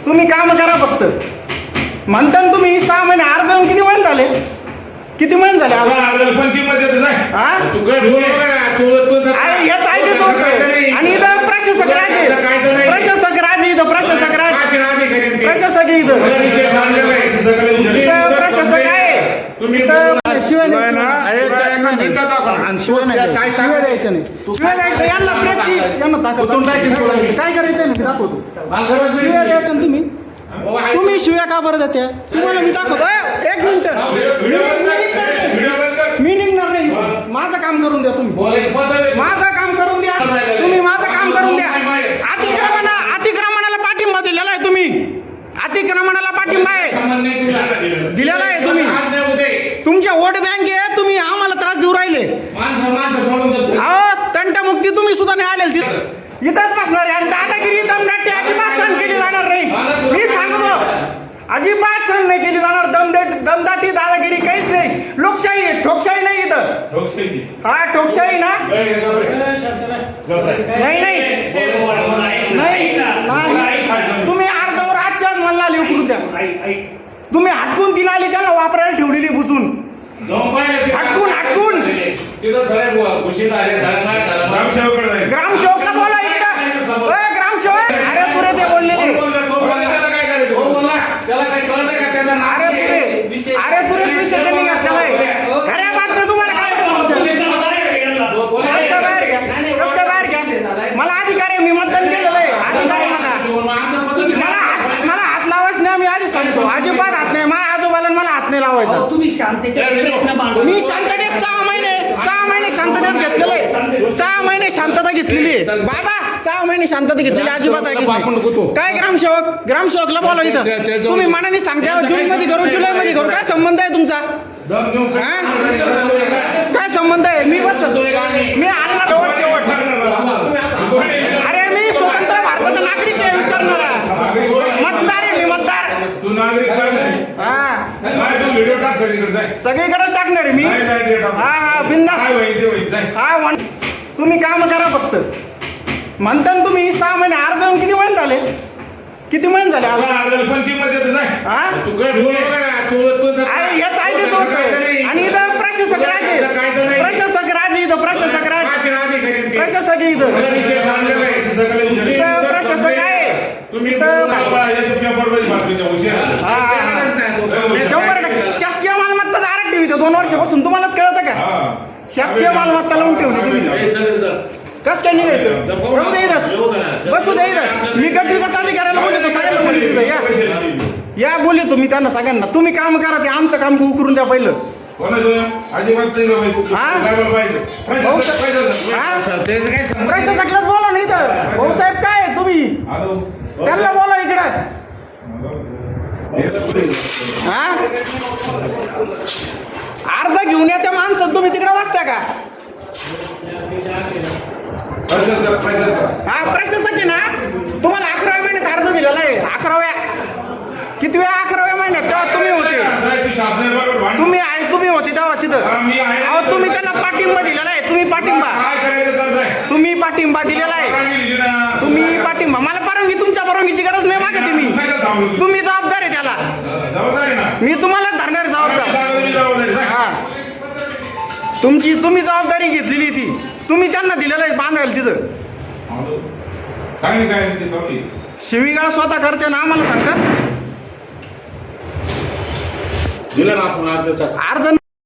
तुम्ही काम करा फक्त. म्हणता ना तुम्ही 6 महिने अर्ज येऊन किती महिने झाले? किती महिने झाले? अरे हेच ऐकत होतं. आणि इथं प्रशासक राजे, प्रशासक राजे, इथं प्रशासक राजे, प्रशासक आहे इथं, प्रशासक आहे. इथं शिवाय द्यायचं नाही. शिवाय द्यायचं यांना प्रेसची यांना ताकद काय करायचं नाही दाखवतो. शिवाय द्यायचं तुम्ही. तुम्ही शिव्या का बरं देत्या? तुम्हाला मी दाखवतो. एक मिनिट मी निघणार नाही. माझं काम करून द्या तुम्ही. माझं काम करून द्या तुम्ही. माझं काम करून द्या. अतिक्रमणाला पाठिंबा दिलेला आहे तुम्ही. अतिक्रमणाला पाठिंबा आहे दिलेला आहे तुम्ही. तुमच्या वोट बँक आहे. तुम्ही आम्हाला त्रास देऊ राहिले. तंटमुक्ती तुम्ही सुद्धा नाही आलेल तिथं. इथंच बसणार आहे. आणि दादागिरी दमदाटी अजिबात सहन केली जाणार नाही. मी सांगतो अजिबात सहन नाही केली जाणार. दमदाटी दादागिरी काहीच नाही. लोकशाही आहे, ठोकशाही नाही इथं. हा ठोकशाही ना? नाही नाही तुम्ही अर्जावर आजच्याच मला लिहू करून द्या. तुम्ही हटकून ती नाली त्यांना वापरायला ठेवलेली बुजून हटकून हटकून. ग्रामसेवकला बोला इकडं. ग्रामसेवक अरे तुरे ते बोललेले. अरे तुरे विषय त्यांनी घातलेला आहे. खऱ्या बातम्या तुम्हाला काय कसं काय बाहेर घ्या? मला अधिकार आहे. मी मतदान केलेलं आहे. अधिकार आहे मला हात लावायच नाही. मी आधीच सांगतो अजिबात हात नाही. माझ्या आजोबाला मला हात नाही लावायचा. तुम्ही शांततेत मी शांततेत 6 महिने शांततेत घेतलेलं आहे. 6 महिने शांतता घेतलेली आहे बाबा. 6 महिने शांतता घेतलेली अजिबात आहे काय? ग्रामसेवकला बोला इथं. तुम्ही मनाने सांगता जून मध्ये करू जुलै मध्ये करू. काय संबंध आहे तुमचा? काय संबंध आहे? मी बस मी आणणार शेवट. अरे मी स्वतंत्र भारताचा नागरिक आहे. विचारणारा मतदार आहे. मी मतदार. सगळीकडे टाकणार आहे मी. हा बिंदास. हा तुम्ही काम करा फक्त. म्हणता ना तुम्ही 6 महिने अर्ज येऊन किती महिने झाले? किती महिने झाले? हेच ऐकत होतं. आणि इथं प्रशासक राजे, प्रशासक राजे, इथं प्रशासक राजे, प्रशासक आहे इथं, प्रशासक आहे. शासकीय मालमत्ता दारात ठेवी 2 वर्षापासून. तुम्हालाच कळतं का? शासकीय मालमत्ता लावून ठेवली तुम्ही. कस काय निघायचं? बसू द्या इथं. मी गट विकास अधिकाऱ्याला बोलतो. सगळ्यांना बोलतो तिथं या बोलतो मी त्यांना सगळ्यांना. तुम्ही काम करा. ते आमचं काम करून द्या पहिलं. प्रशासकालाच बोला नाही तर. भाऊसाहेब काय तुम्ही त्यांना बोला इकडं. अर्ज घेऊन या त्या माणसं. तुम्ही तिकडे वाचता का? हा प्रशासक आहे ना. तुम्हाला 11व्या महिन्यात अर्ज दिलेला आहे. 11व्या कितव्या 11व्या महिन्यात तेव्हा तुम्ही होते. तुम्ही होते तेव्हा तिथं. अहो तुम्ही त्यांना पाठिंबा दिलेला आहे. तुम्ही पाठिंबा दिलेला आहे. तुम्ही पाठिंबा. मला परवानगी, तुमच्या परवानगीची गरज नाही मागते मी. तुम्ही जबाबदार आहे त्याला. मी तुम्हाला धरणार जबाबदार. हा तुम्ही जबाबदारी घेतलेली ती. तुम्ही त्यांना दिलेलं आहे बांधायला तिथं. शिवीगाळ स्वतः करते ना आम्हाला सांगतात. अर्ज